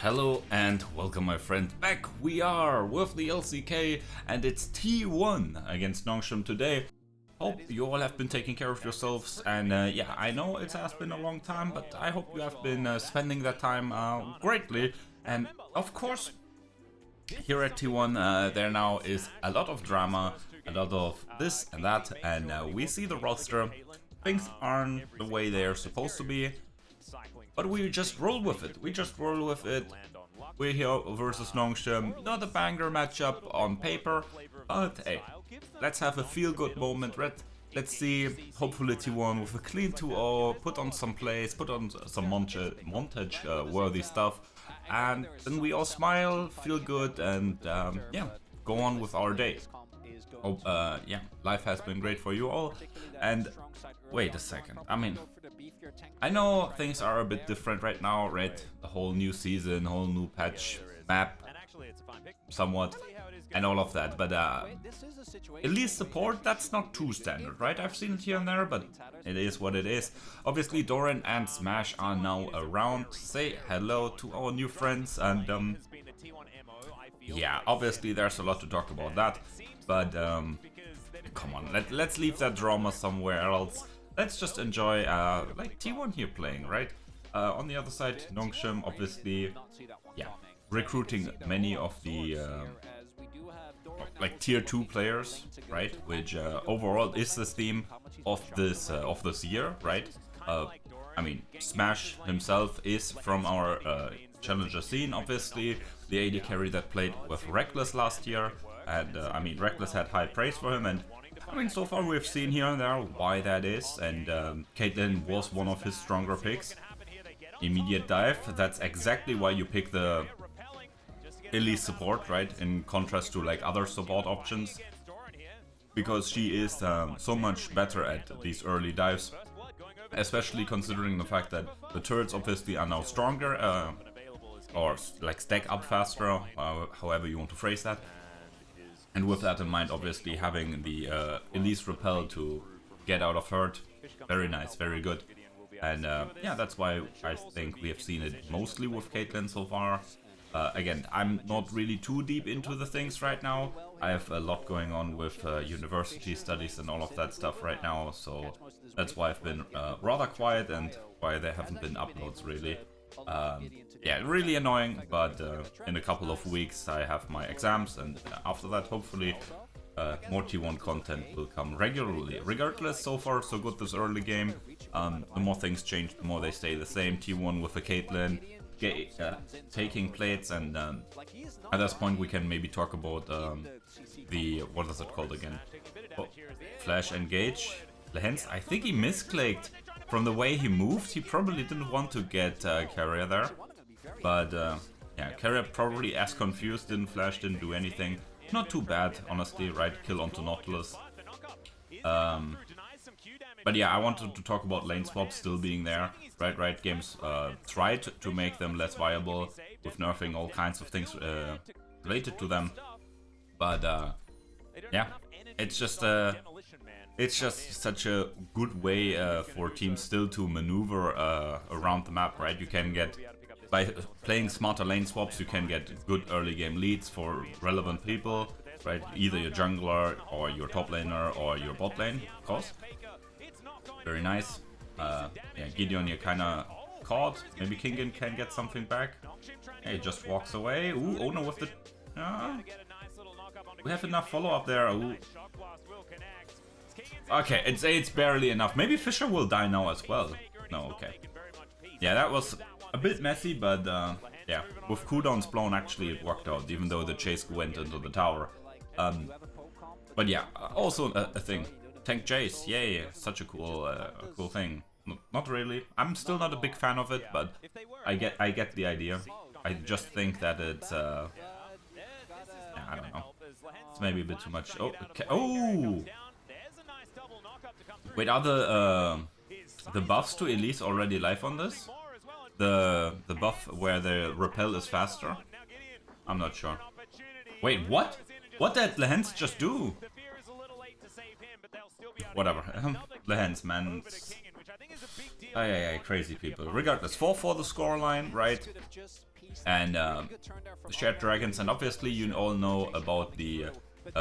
Hello and welcome my friend back. We are with the LCK and it's T1 against Nongshim today. Hope you all have been taking care of yourselves and yeah, I know it has been a long time, but I hope you have been spending that time greatly. And of course, here at T1 there now is a lot of drama, a lot of this and that, and we see the roster. Things aren't the way they are supposed to be. But we just roll with it. We're here versus Nongshim. Not a banger matchup on paper, but hey, let's have a feel-good moment. Let's see, hopefully T1 with a clean 2-0, put on some plays, put on some montage-worthy stuff, and then we all smile, feel good, and yeah, go on with our day. Hope, yeah, life has been great for you all. And wait a second, I know things are a bit different right now, right? A whole new season, whole new patch, map, somewhat, and all of that. But elite support, that's not too standard, right? I've seen it here and there, but it is what it is. Obviously, Doran and Smash are now around. Say hello to our new friends, and yeah, obviously there's a lot to talk about that. But come on, let's leave that drama somewhere else. Let's just enjoy like T1 here playing, right? On the other side, Nongshim obviously, yeah, recruiting many of the like tier 2 players, right? Which overall is the theme of this year, right? I mean, Smash himself is from our challenger scene, obviously. The AD carry that played with Reckless last year, and I mean, Reckless had high praise for him, and I mean, so far we've seen here and there why that is, and Caitlyn was one of his stronger picks. Immediate dive, that's exactly why you pick the elite support, right? In contrast to like other support options, because she is so much better at these early dives, especially considering the fact that the turrets obviously are now stronger, or like stack up faster, however you want to phrase that. And with that in mind, obviously having the Elise Repel to get out of hurt, very nice, very good. And yeah, that's why I think we have seen it mostly with Caitlyn so far. Again, I'm not really too deep into the things right now. I have a lot going on with university studies and all of that stuff right now, so that's why I've been rather quiet and why there haven't been uploads really. Yeah, really annoying, but in a couple of weeks I have my exams, and after that hopefully more T1 content will come regularly. Regardless, so far so good this early game. The more things change, the more they stay the same. T1 with the Caitlyn taking plates, and at this point we can maybe talk about the, what is it called again? Oh, Flash Engage. Lehends, I think he misclicked. From the way he moved, he probably didn't want to get Keria there. But yeah, Keria probably as confused, didn't flash, didn't do anything. Not too bad, honestly, right? Kill onto Nautilus. But yeah, I wanted to talk about lane swaps still being there. Right Games tried to make them less viable with nerfing all kinds of things related to them. But yeah, it's just such a good way for teams still to maneuver around the map, right? You can get, by playing smarter lane swaps, you can get good early game leads for relevant people, right? Either your jungler or your top laner or your bot lane, of course. Very nice. Yeah, Gideon here kinda caught. Maybe Kingen can get something back. Hey, just walks away. Ooh, oh no, with the... we have enough follow-up there. Ooh. Okay, it's barely enough. Maybe Fisher will die now as well. No, okay. Yeah, that was a bit messy, but yeah, with cooldowns blown, actually it worked out, even though the chase went into the tower. But yeah, also a thing. Tank Jace, yay, such a cool thing. Not really. I'm still not a big fan of it, but I get the idea. I just think that it's yeah, I don't know. It's maybe a bit too much. Oh, okay. Oh. Wait, are the buffs to Elise already live on this? The buff where the repel is faster? I'm not sure. Wait, what? What did Lehends just do? Whatever. Lehends, man. Crazy people. Regardless, 4 for the scoreline, right? and shared dragons, and obviously you all know about the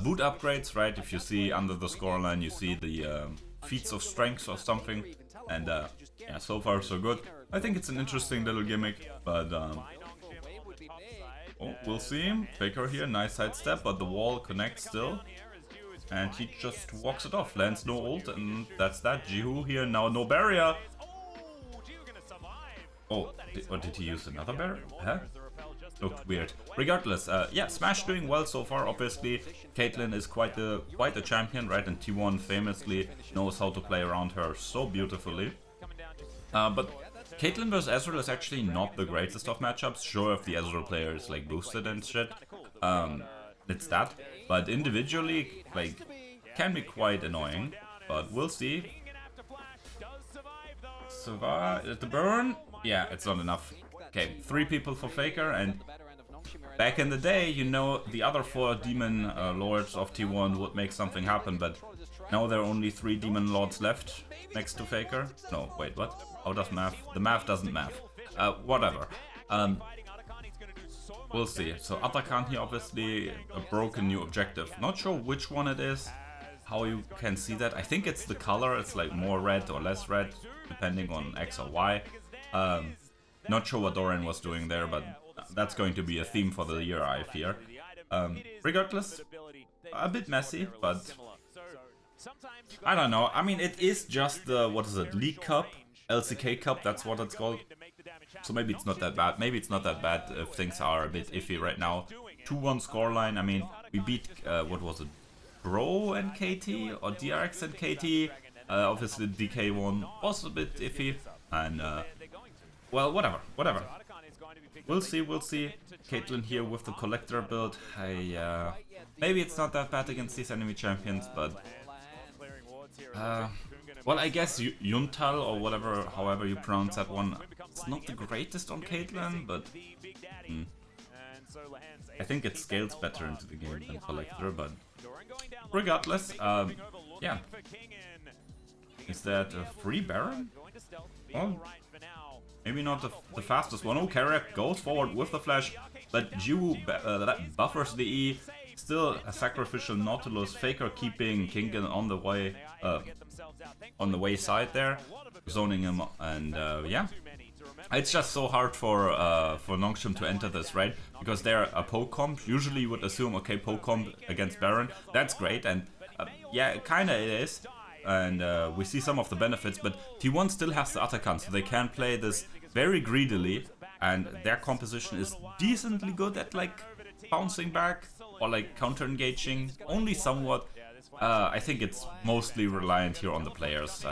boot upgrades, right? If you see under the scoreline, you see the feats of strength or something, and yeah, so far so good. I think it's an interesting little gimmick, but oh, we'll see. Faker here, nice sidestep, but the wall connects still, and he just walks it off, lands no ult, and that's that. Yugioh here, now no barrier. Oh, did he use another barrier? Huh? Looked weird. Regardless, yeah, Smash doing well so far. Obviously, Caitlyn is quite a champion, right? And T1 famously knows how to play around her so beautifully. But Caitlyn vs Ezreal is actually not the greatest of matchups. Sure, if the Ezreal player is like boosted and shit, it's that. But individually, like, can be quite annoying. But we'll see. Survive the burn. Yeah, it's not enough. Okay, 3 people for Faker, and back in the day, you know, the other 4 demon lords of T1 would make something happen, but now there are only 3 demon lords left next to Faker. No, wait, what? How does math? The math doesn't math. Whatever. We'll see. So Atakan here, obviously a broken new objective. Not sure which one it is, how you can see that. I think it's the color, it's like more red or less red, depending on X or Y. Not sure what Doran was doing there, but that's going to be a theme for the year, I fear. Regardless, a bit messy, but I don't know. I mean, it is just the, what is it, League Cup? LCK Cup, that's what it's called. So maybe it's not that bad. Maybe it's not that bad if things are a bit iffy right now. 2-1 scoreline. I mean, we beat, what was it, Bro and KT, or DRX and KT. Obviously, DK1 was a bit iffy, and well, whatever. We'll see. Caitlyn here with the collector build. Maybe it's not that bad against these enemy champions, but well, I guess Yuntal or whatever, however you pronounce that one, it's not the greatest on Caitlyn, but I think it scales better into the game than collector. But regardless, yeah. Is that a free Baron? Well, maybe not the fastest one. Oh, Keria goes forward with the flash, but Yugioh that buffers the E. Still a sacrificial Nautilus. Faker keeping Kingen on the way side there, zoning him, and yeah. It's just so hard for Nongshim to enter this, right? Because they're a poke comp. Usually you would assume, okay, poke comp against Baron, that's great, and yeah, kinda it is. And we see some of the benefits, but T1 still has the Atakan, so they can play this very greedily, and their composition is decently good at like bouncing back or like counter engaging, only somewhat. I think it's mostly reliant here on the players,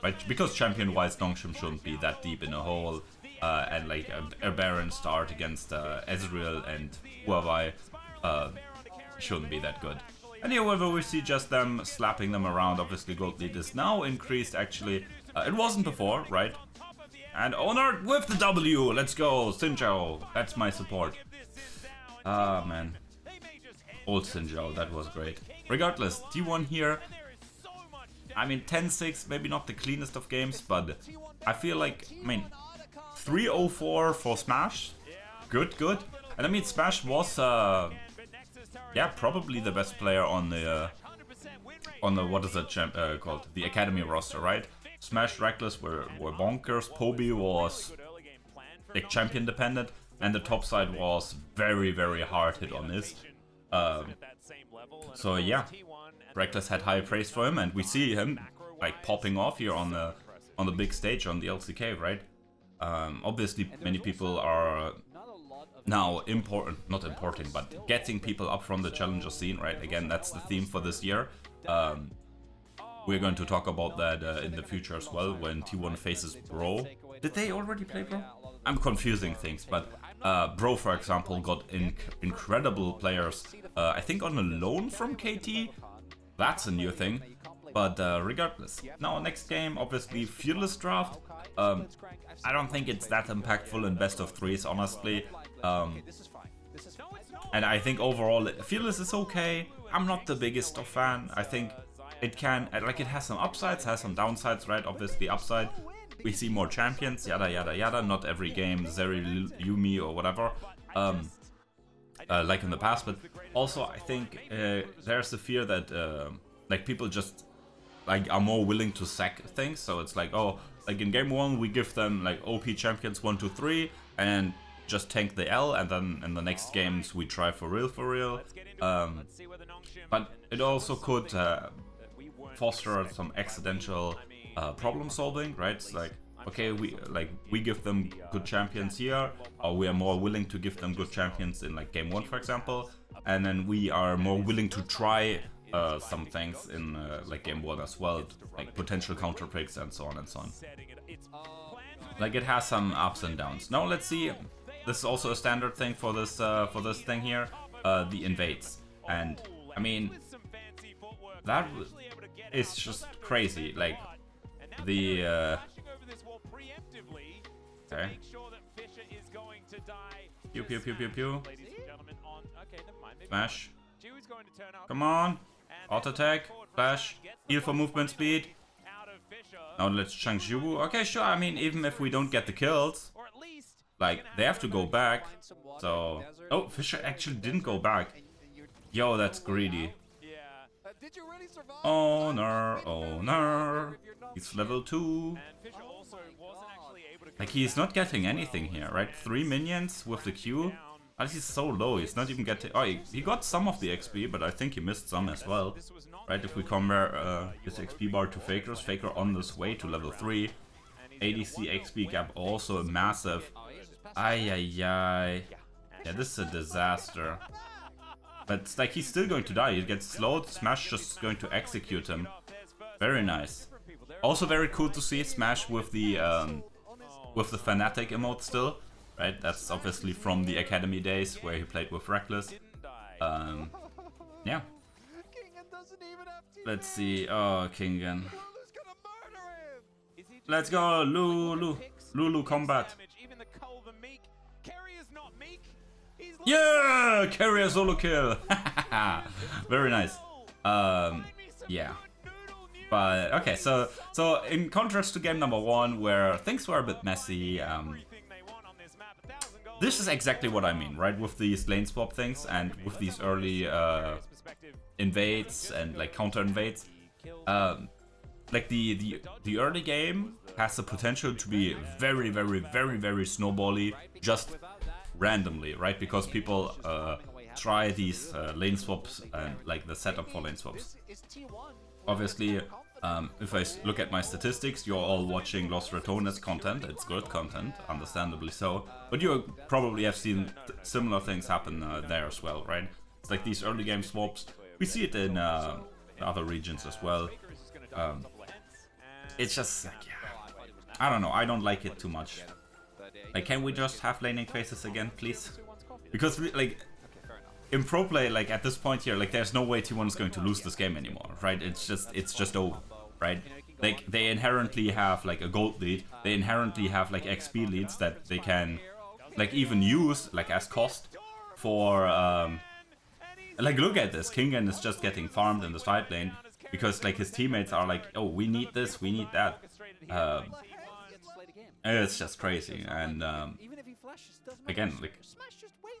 right? Because champion-wise, Nongshim shouldn't be that deep in a hole, and like a Baron start against Ezreal and Huawei shouldn't be that good. And however, we see just them slapping them around. Obviously, gold lead is now increased, actually. It wasn't before, right? And Owner with the W. Let's go, Xinjiao. That's my support. Ah, man. Old Xinjiao, that was great. Regardless, T1 here. I mean, 10-6, maybe not the cleanest of games, but I feel like, I mean, 3-0-4 for Smash. Good. And I mean, Smash was... yeah, probably the best player on the what is it called? The Academy roster, right? Smash, Reckless were bonkers. Poby was like champion dependent, and the top side was very hard hit on this. So yeah, Reckless had high praise for him, and we see him like popping off here on the big stage on the LCK, right? Obviously, many people are now not importing, but getting people up from the challenger scene, right? Again, that's the theme for this year. We're going to talk about that in the future as well, when T1 faces Bro. Did they already play Bro? I'm confusing things, but Bro, for example, got incredible players, I think on a loan from KT. That's a new thing. But regardless, now next game, obviously Fearless draft. I don't think it's that impactful in best of threes, honestly. And I think overall Fearless is okay. I'm not the biggest of fan. I think it can, like, it has some upsides, has some downsides, right? Obviously upside, we see more champions, yada yada yada. Not every game Zeri, Yumi or whatever, like in the past. But also I think there's the fear that like people just like are more willing to sack things. So it's like, oh, like in game 1 we give them like OP champions 1, 2, 3 and just tank the L, and then in the next games we try for real. But it also could foster some accidental problem solving, right? It's like, okay, we give them good champions here, or we are more willing to give them good champions in like game 1, for example, and then we are more willing to try some things in like game 1 as well, like potential counter picks and so on and so on. Like it has some ups and downs. Now let's see. This is also a standard thing for this thing here, the invades, and I mean that is just crazy. Like the okay. Pew pew pew pew pew. Smash. Come on. Auto attack. Flash. Heal for movement speed. Now let's chunk Jubu. Okay, sure. I mean, even if we don't get the kills, like they have to go back. So, oh, Fisher actually didn't go back. Yo, that's greedy. Oh no, oh no. He's level 2. Like he's not getting anything here, right? 3 minions with the Q. But he's so low, he's not even getting... Oh, he got some of the XP, but I think he missed some as well. Right, if we compare his XP bar to Faker's, Faker on this way to level 3. ADC XP gap also massive. Ay ay ay. Yeah, this is a disaster. But it's like he's still going to die. He gets slowed, Smash just going to execute him. Very nice. Also very cool to see Smash with the Fnatic emote still. Right, that's obviously from the Academy days where he played with Reckless. Yeah. Let's see. Oh, Kingen. Let's go, Lulu. Lulu combat. Yeah, Keria solo kill. Very nice. Yeah. But okay, so in contrast to game number 1, where things were a bit messy, this is exactly what I mean, right? With these lane swap things and with these early invades and like counter invades. Like the early game has the potential to be very snowbally just randomly, right? Because people try these lane swaps and like the setup for lane swaps. Obviously, if I look at my statistics, you're all watching Los Ratones content. It's good content, understandably so. But you probably have seen similar things happen there as well, right? It's like these early game swaps. We see it in other regions as well. It's just like, yeah, I don't know. I don't like it too much. Like, can we just have laning phases again, please? Because like in pro play, like at this point here, like there's no way T1 is going to lose this game anymore, right? It's just over, right? Like they inherently have like a gold lead. They inherently have like XP leads that they can like even use like as cost for like look at this. Kingen is just getting farmed in the side lane because like his teammates are like, oh, we need this, we need that. It's just crazy, and again, like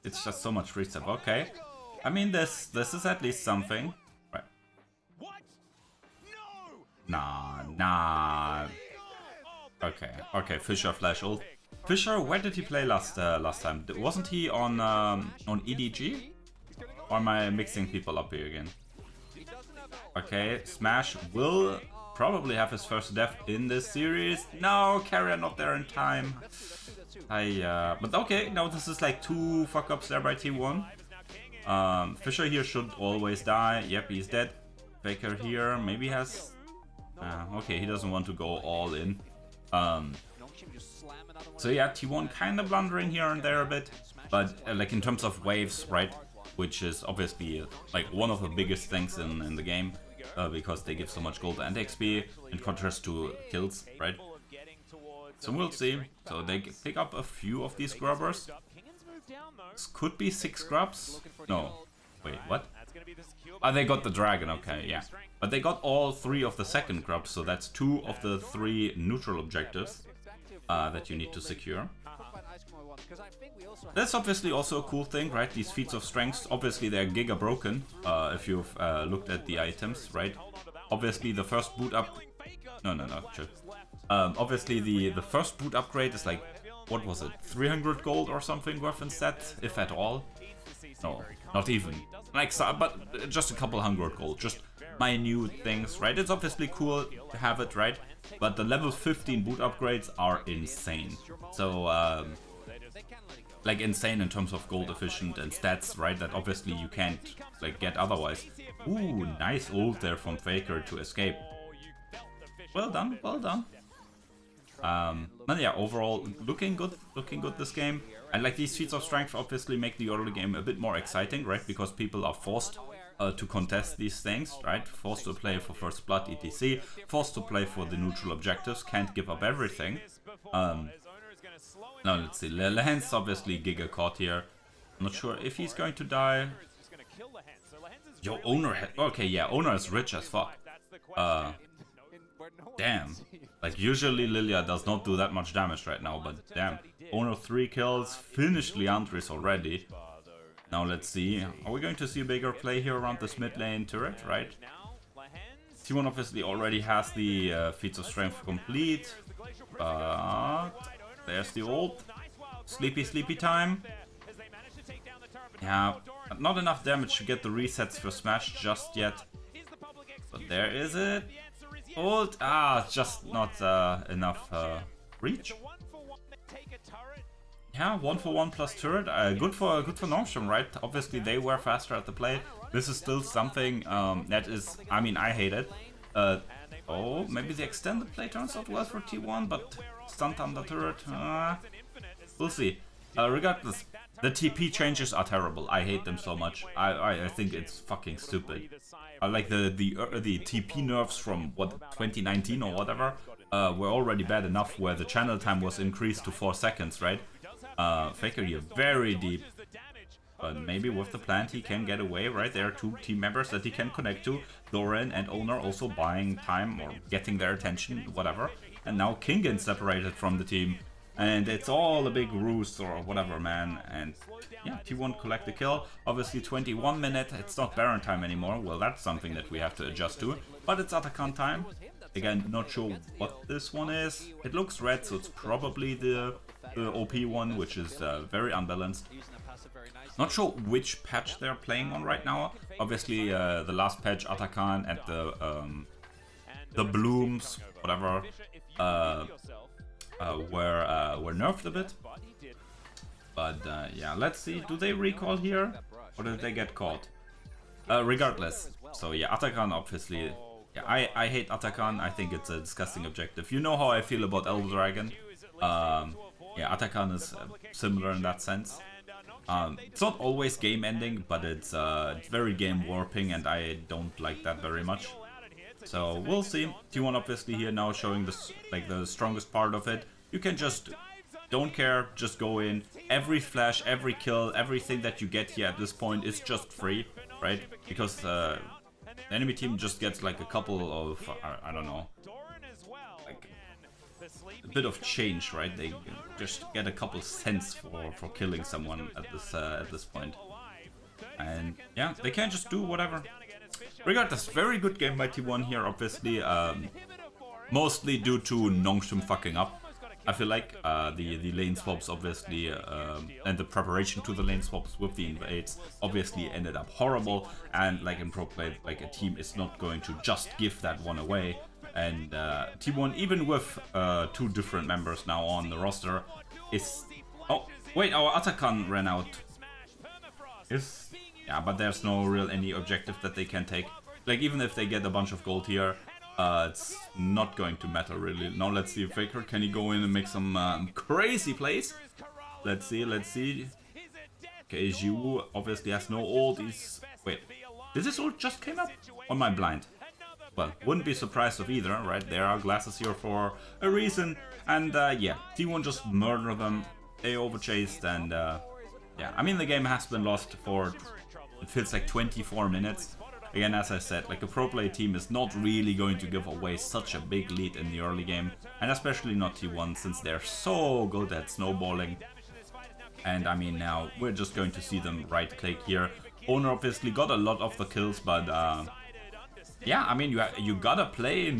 it's just so much free stuff. Okay, I mean this is at least something, right? Nah. Okay. Fisher flash ult. Fisher, where did he play last time? Wasn't he on EDG? Or am I mixing people up here again? Okay, Smash will probably have his first death in this series. No, Keria not there in time. But okay, now this is like 2 fuck-ups there by T1. Fisher here should always die. Yep, he's dead. Faker here maybe has... okay, he doesn't want to go all in. So yeah, T1 kind of blundering here and there a bit. But like in terms of waves, right? Which is obviously like one of the biggest things in the game. Because they give so much gold and XP in contrast to kills, right? So we'll see. So they pick up a few of these grubbers. This could be 6 grubs. No. Wait, what? Oh, they got the dragon, okay, yeah. But they got all 3 of the second grubs, so that's 2 of the 3 neutral objectives. that you need to secure. That's obviously also a cool thing, right? These feats of strength, obviously they're giga broken, if you've looked at the items, right? Obviously the first boot up... No, chill. Obviously the first boot upgrade is like, what was it, 300 gold or something worth in stats, if at all? No, not even. Like, but just a couple hundred gold, just minute things, right? It's obviously cool to have it, right? But the level 15 boot upgrades are insane. So, like insane in terms of gold efficient and stats, right? That obviously you can't like get otherwise. Ooh, nice ult there from Faker to escape. Well done, well done. But yeah, overall looking good this game. And like these feats of strength obviously make the early game a bit more exciting, right? Because people are forced to contest these things, right? Forced to play for first blood, etc. Forced to play for the neutral objectives, can't give up everything. Now let's see, Lehends obviously giga caught here. I'm not sure if he's going to die. Yo, Owner okay, yeah, Owner is rich as fuck. Damn. Like usually Lilia does not do that much damage right now, but damn. Owner 3 kills, finished Leandris already. Now let's see, are we going to see a bigger play here around this mid lane turret, right? T1 obviously already has the feats of strength complete, but there's the ult. Sleepy time. Yeah, not enough damage to get the resets for Smash just yet. But there is it. Ult. Just not enough reach. Yeah, 1-for-1 plus turret. Good for Nongshim, right? Obviously they were faster at the play. This is still something that is, I mean, I hate it. Oh, maybe the extended play turns out well for T1, but stunt on the turret. We'll see. Regardless, the TP changes are terrible. I hate them so much. I think it's fucking stupid. I like the TP nerfs from what 2019 or whatever were already bad enough, where the channel time was increased to 4 seconds, right? Faker here very deep. But maybe with the plant he can get away, right? There are 2 team members that he can connect to. Doran and Owner also buying time or getting their attention, whatever. And now Kingen separated from the team. And it's all a big ruse or whatever, man. And yeah, T1 collect the kill. Obviously 21 minutes, it's not Baron time anymore. Well, that's something that we have to adjust to. But it's Atakan time. Again, not sure what this one is. It looks red, so it's probably the OP one, which is very unbalanced. Not sure which patch they're playing on right now. Obviously, the last patch, Atakan and the Blooms, whatever, were nerfed a bit. But yeah, let's see. Do they recall here, or did they get caught? Regardless. So yeah, Atakan obviously. Yeah, I hate Atakan. I think it's a disgusting objective. You know how I feel about Elder Dragon. Yeah, Atakan is similar in that sense. It's not always game ending, but it's very game warping, and I don't like that very much. So we'll see. T1 obviously here now showing this, like the strongest part of it. You can just don't care, just go in. Every flash, every kill, everything that you get here at this point is just free, right? Because the enemy team just gets like a couple of I don't know, like a bit of change, right? They just get a couple cents for killing someone at this point, and yeah, they can just do whatever. Regardless, very good game by T1 here, obviously, mostly due to Nongshim fucking up. I feel like the lane swaps obviously, and the preparation to the lane swaps with the invades obviously ended up horrible, and like in pro play, like a team is not going to just give that one away. And T1, even with 2 different members now on the roster, is... Oh, wait, our Atakan ran out. Yeah, but there's no real any objective that they can take. Like, even if they get a bunch of gold here, it's not going to matter really. Now let's see if Faker, can he go in and make some crazy plays? Let's see. Okay, Yugioh obviously has no ult. Wait, did this ult just came up? On my blind? Well, wouldn't be surprised of either, right? There are glasses here for a reason. And yeah, T1 just murdered them. They overchased, and yeah, I mean the game has been lost for, it feels like 24 minutes. again, as I said, like a pro play team is not really going to give away such a big lead in the early game, and especially not T1 since they're so good at snowballing. And I mean, now we're just going to see them right click here. Owner obviously got a lot of the kills, but yeah, I mean, you gotta play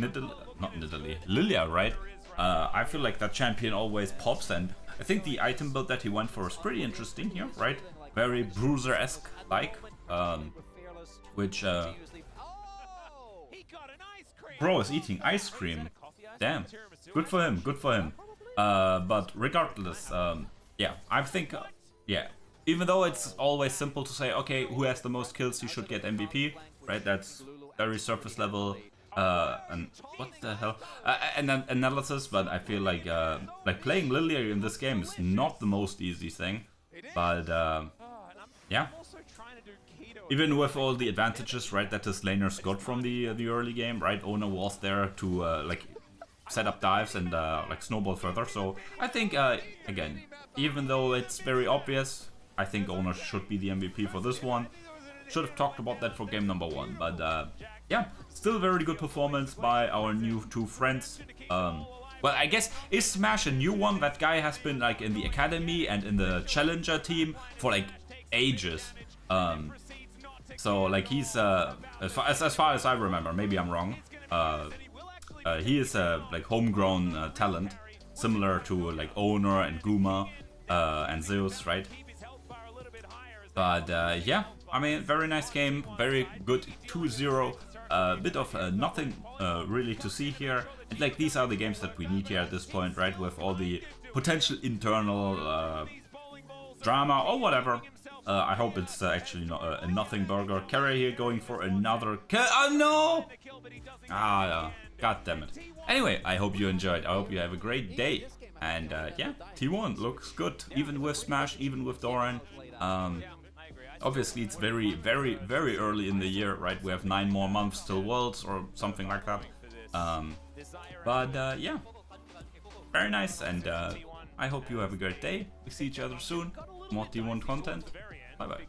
Lilia, right? I feel like that champion always pops, and I think the item build that he went for is pretty interesting here, right? Very Bruiser-esque like, which bro is eating ice cream. Damn, good for him, good for him. But regardless, yeah, I think, yeah, even though it's always simple to say, okay, who has the most kills, he should get MVP, right? That's very surface level, and what the hell, an analysis. But I feel like playing Lilia in this game is not the most easy thing. But yeah, even with all the advantages, right, that his laners got from the early game, right? Owner was there to like set up dives and like snowball further. So I think again, even though it's very obvious, I think Owner should be the MVP for this one. Should have talked about that for game number 1, but yeah, still very good performance by our new two friends. Well, I guess, is Smash a new one? That guy has been like in the academy and in the challenger team for like ages. So like he's as far as I remember, maybe I'm wrong. He is a like homegrown talent, similar to like Owner and Guma and Zeus, right? But yeah, I mean, very nice game, very good 2-0. Bit of nothing really to see here. And like these are the games that we need here at this point, right? With all the potential internal drama or whatever. I hope it's actually not a nothing burger. Keria here going for another kill. Oh no! Ah, god damn it. Anyway, I hope you enjoyed. I hope you have a great day. And yeah, T1 looks good, even with Smash, even with Doran. Obviously, it's very, very, very early in the year, right? We have 9 more months till Worlds or something like that. But yeah, very nice, and I hope you have a great day. We see each other soon. More T1 content. Bye bye.